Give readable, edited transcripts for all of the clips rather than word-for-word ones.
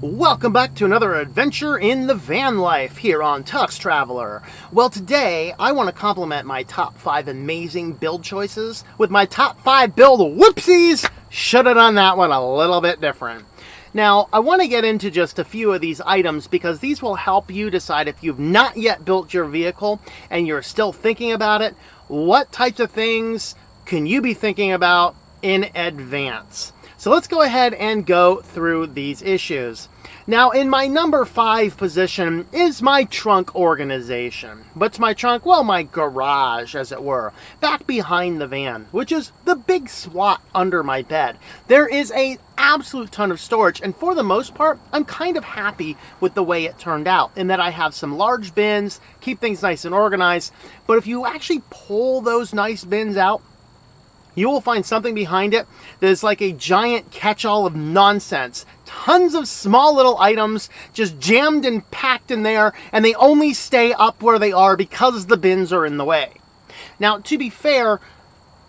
Welcome back to another adventure in the van life here on Tux Traveler. Well, today I want to complement my top 5 amazing build choices with my top 5 build whoopsies. Should have done that one a little bit different. Now, I want to get into just a few of these items because these will help you decide if you've not yet built your vehicle and you're still thinking about it, what types of things can you be thinking about in advance? So let's go ahead and go through these issues. Now, in my number 5 position is my trunk organization. What's my trunk? Well, my garage, as it were, back behind the van, which is the big swat under my bed. There is an absolute ton of storage, and for the most part, I'm kind of happy with the way it turned out, in that I have some large bins, keep things nice and organized, but if you actually pull those nice bins out, you will find something behind it that is like a giant catch-all of nonsense. Tons of small little items just jammed and packed in there, and they only stay up where they are because the bins are in the way. Now, to be fair,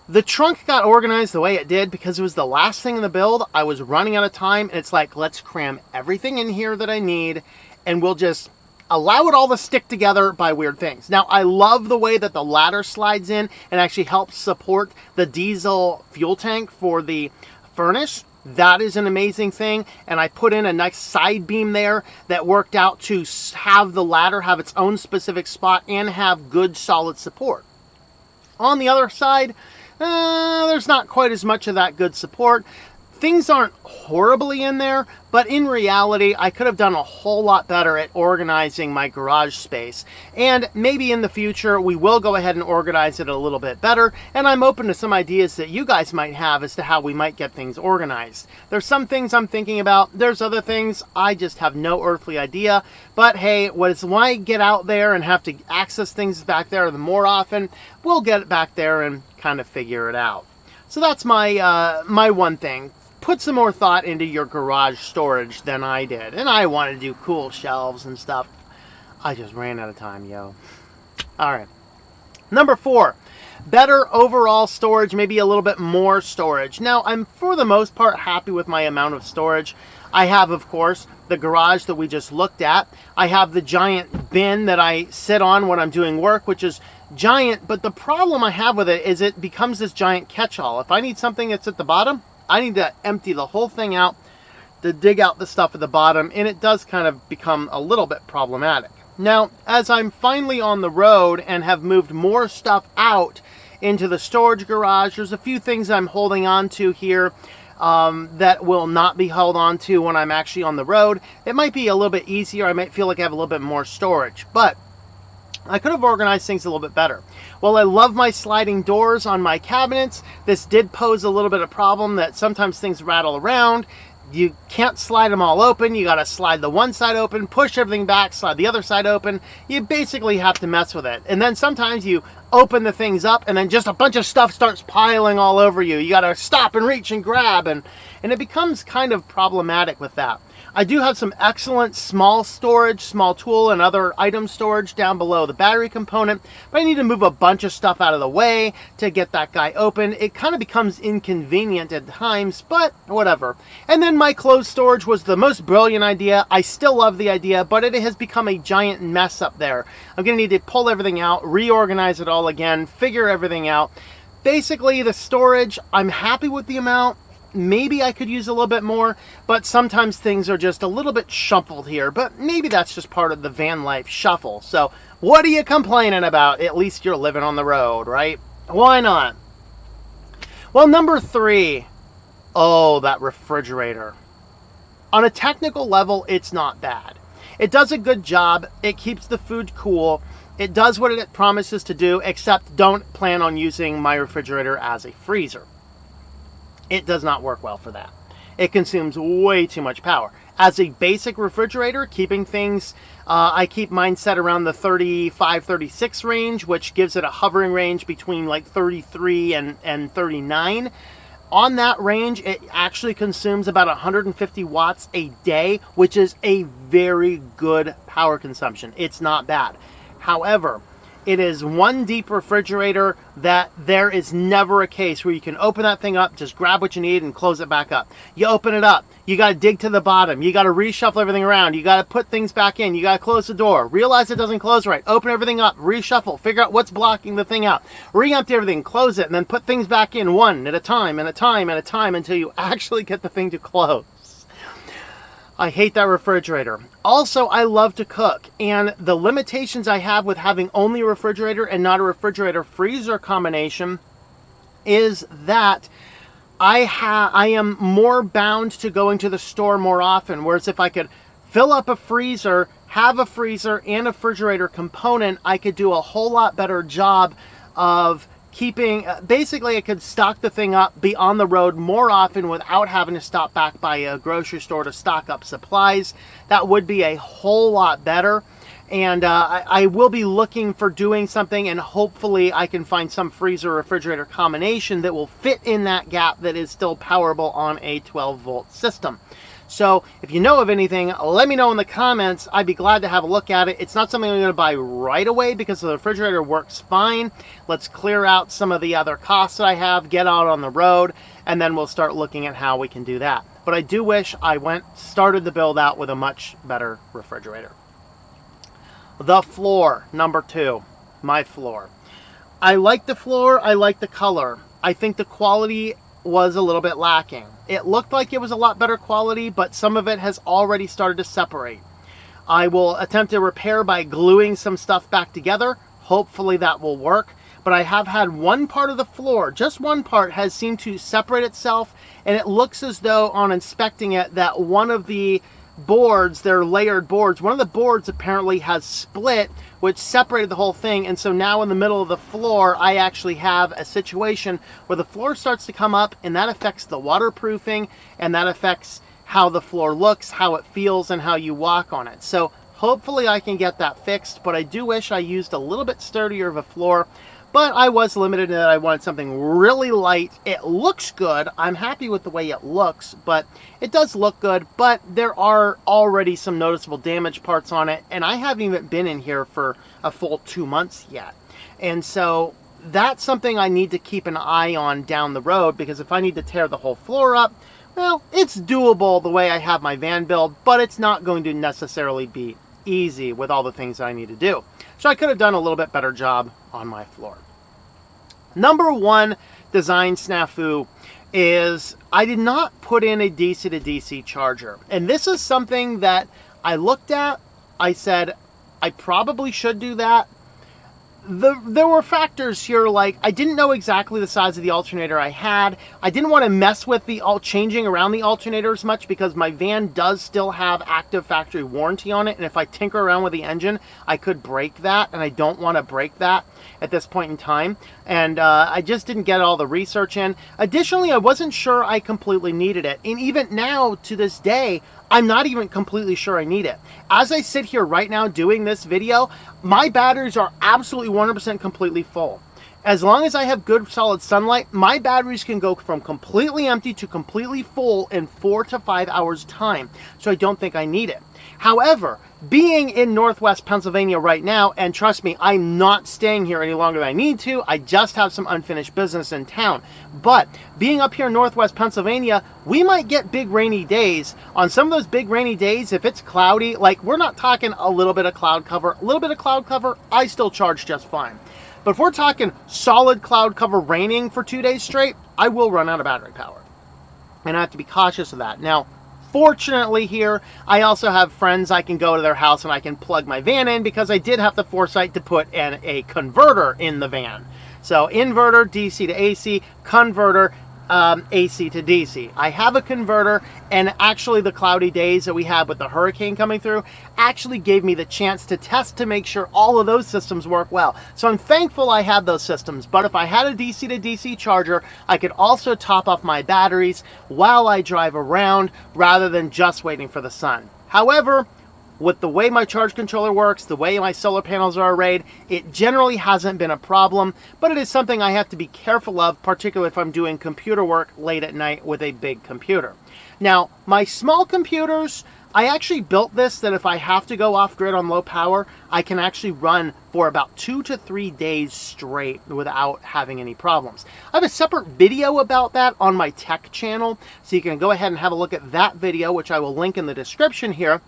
the trunk got organized the way it did because it was the last thing in the build. I was running out of time, and it's like, let's cram everything in here that I need, and we'll just allow it all to stick together by weird things. Now, I love the way that the ladder slides in and actually helps support the diesel fuel tank for the furnace. That is an amazing thing. And I put in a nice side beam there that worked out to have the ladder have its own specific spot and have good solid support. On the other side, there's not quite as much of that good support. Things aren't horribly in there, but in reality, I could have done a whole lot better at organizing my garage space. And maybe in the future, we will go ahead and organize it a little bit better. And I'm open to some ideas that you guys might have as to how we might get things organized. There's some things I'm thinking about. There's other things I just have no earthly idea. But hey, when I get out there and have to access things back there the more often, we'll get it back there and kind of figure it out. So that's my one thing. Put some more thought into your garage storage than I did. And I want to do cool shelves and stuff. I just ran out of time, yo. Alright. Number 4. Better overall storage, maybe a little bit more storage. Now, I'm for the most part happy with my amount of storage. I have, of course, the garage that we just looked at. I have the giant bin that I sit on when I'm doing work, which is giant. But the problem I have with it is it becomes this giant catch-all. If I need something that's at the bottom, I need to empty the whole thing out to dig out the stuff at the bottom, and it does kind of become a little bit problematic. Now, as I'm finally on the road and have moved more stuff out into the storage garage, there's a few things I'm holding on to here that will not be held on to when I'm actually on the road. It might be a little bit easier. I might feel like I have a little bit more storage, but I could have organized things a little bit better. Well, I love my sliding doors on my cabinets. This did pose a little bit of problem that sometimes things rattle around. You can't slide them all open. You got to slide the one side open, push everything back, slide the other side open. You basically have to mess with it. And then sometimes you open the things up and then just a bunch of stuff starts piling all over you. You got to stop and reach and grab, and it becomes kind of problematic with that. I do have some excellent small storage, small tool and other item storage down below the battery component, but I need to move a bunch of stuff out of the way to get that guy open. It kind of becomes inconvenient at times, but whatever. And then my clothes storage was the most brilliant idea. I still love the idea, but it has become a giant mess up there. I'm going to need to pull everything out, reorganize it all again, figure everything out. Basically, the storage, I'm happy with the amount. Maybe I could use a little bit more, but sometimes things are just a little bit shuffled here. But maybe that's just part of the van life shuffle. So what are you complaining about? At least you're living on the road, right? Why not? Well, number 3. Oh, that refrigerator. On a technical level, it's not bad. It does a good job. It keeps the food cool. It does what it promises to do, except don't plan on using my refrigerator as a freezer. It does not work well for that. It consumes way too much power. As a basic refrigerator, keeping things, I keep mine set around the 35, 36 range, which gives it a hovering range between like 33 and 39. On that range, it actually consumes about 150 watts a day, which is a very good power consumption. It's not bad. However, It is one deep refrigerator that there is never a case where you can open that thing up, just grab what you need and close it back up. You open it up, you got to dig to the bottom, you got to reshuffle everything around, you got to put things back in, you got to close the door, realize it doesn't close right, open everything up, reshuffle, figure out what's blocking the thing out, re-empty everything, close it, and then put things back in one at a time, until you actually get the thing to close. I hate that refrigerator. Also, I love to cook, and the limitations I have with having only a refrigerator and not a refrigerator-freezer combination is that I am more bound to going to the store more often, whereas if I could fill up a freezer, have a freezer and a refrigerator component, I could do a whole lot better job of keeping, basically I could stock the thing up, be on the road more often without having to stop back by a grocery store to stock up supplies. That would be a whole lot better. And I will be looking for doing something, and hopefully I can find some freezer refrigerator combination that will fit in that gap that is still powerable on a 12-volt system. So if you know of anything, let me know in the comments. I'd be glad to have a look at it. It's not something I'm going to buy right away because the refrigerator works fine. Let's clear out some of the other costs that I have, get out on the road, and then we'll start looking at how we can do that. But I do wish I started the build out with a much better refrigerator. The floor, number 2, my floor. I like the floor, I like the color. I think the quality was a little bit lacking. It looked like it was a lot better quality, but some of it has already started to separate. I will attempt to repair by gluing some stuff back together. Hopefully that will work. But I have had one part of the floor, just one part, has seemed to separate itself, and it looks as though on inspecting it that one of the boards, they're layered boards, one of the boards apparently has split, which separated the whole thing. And so now in the middle of the floor, I actually have a situation where the floor starts to come up, and that affects the waterproofing, and that affects how the floor looks, how it feels, and how you walk on it. So hopefully I can get that fixed, but I do wish I used a little bit sturdier of a floor. But I was limited in that I wanted something really light. It looks good. I'm happy with the way it looks, but it does look good. But there are already some noticeable damage parts on it, and I haven't even been in here for a full 2 months yet. And so that's something I need to keep an eye on down the road, because if I need to tear the whole floor up, well, it's doable the way I have my van build, but it's not going to necessarily be easy with all the things I need to do. So I could have done a little bit better job on my floor. Number 1 design snafu is I did not put in a DC to DC charger. And this is something that I looked at. I said, I probably should do that. There were factors here, like I didn't know exactly the size of the alternator I had. I didn't want to mess with the changing around the alternator as much because my van does still have active factory warranty on it, and if I tinker around with the engine, I could break that, and I don't want to break that at this point in time. And I just didn't get all the research in. Additionally, I wasn't sure I completely needed it, and even now to this day, I'm not even completely sure I need it. As I sit here right now doing this video, my batteries are absolutely 100% completely full. As long as I have good solid sunlight, my batteries can go from completely empty to completely full in 4 to 5 hours time. So I don't think I need it. However, being in Northwest Pennsylvania right now, and trust me, I'm not staying here any longer than I need to. I just have some unfinished business in town. But being up here in Northwest Pennsylvania, we might get big rainy days. On some of those big rainy days, if it's cloudy, like we're not talking a little bit of cloud cover, I still charge just fine. But if we're talking solid cloud cover raining for 2 days straight, I will run out of battery power. And I have to be cautious of that. Now, fortunately here, I also have friends I can go to their house and I can plug my van in, because I did have the foresight to put in a converter in the van. So inverter, DC to AC, converter, AC to DC. I have a converter, and actually the cloudy days that we had with the hurricane coming through actually gave me the chance to test to make sure all of those systems work well. So I'm thankful I had those systems, but if I had a DC to DC charger, I could also top off my batteries while I drive around rather than just waiting for the sun. However, with the way my charge controller works, the way my solar panels are arrayed, it generally hasn't been a problem, but it is something I have to be careful of, particularly if I'm doing computer work late at night with a big computer. Now, my small computers, I actually built this that if I have to go off-grid on low power, I can actually run for about 2 to 3 days straight without having any problems. I have a separate video about that on my tech channel, so you can go ahead and have a look at that video, which I will link in the description here.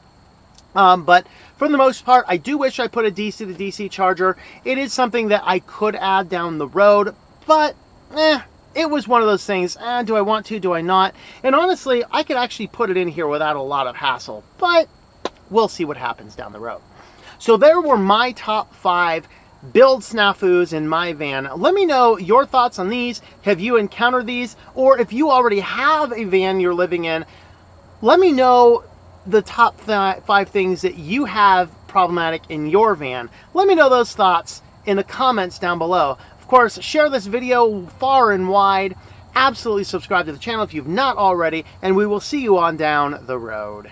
But for the most part, I do wish I put a DC to DC charger. It is something that I could add down the road, but it was one of those things, do I want to, do I not? And honestly, I could actually put it in here without a lot of hassle, but we'll see what happens down the road. So there were my top 5 build snafus in my van. Let me know your thoughts on these. Have you encountered these? Or if you already have a van you're living in, let me know the top 5 things that you have problematic in your van. Let me know those thoughts in the comments down below. Of course, share this video far and wide. Absolutely subscribe to the channel if you've not already, and we will see you on down the road.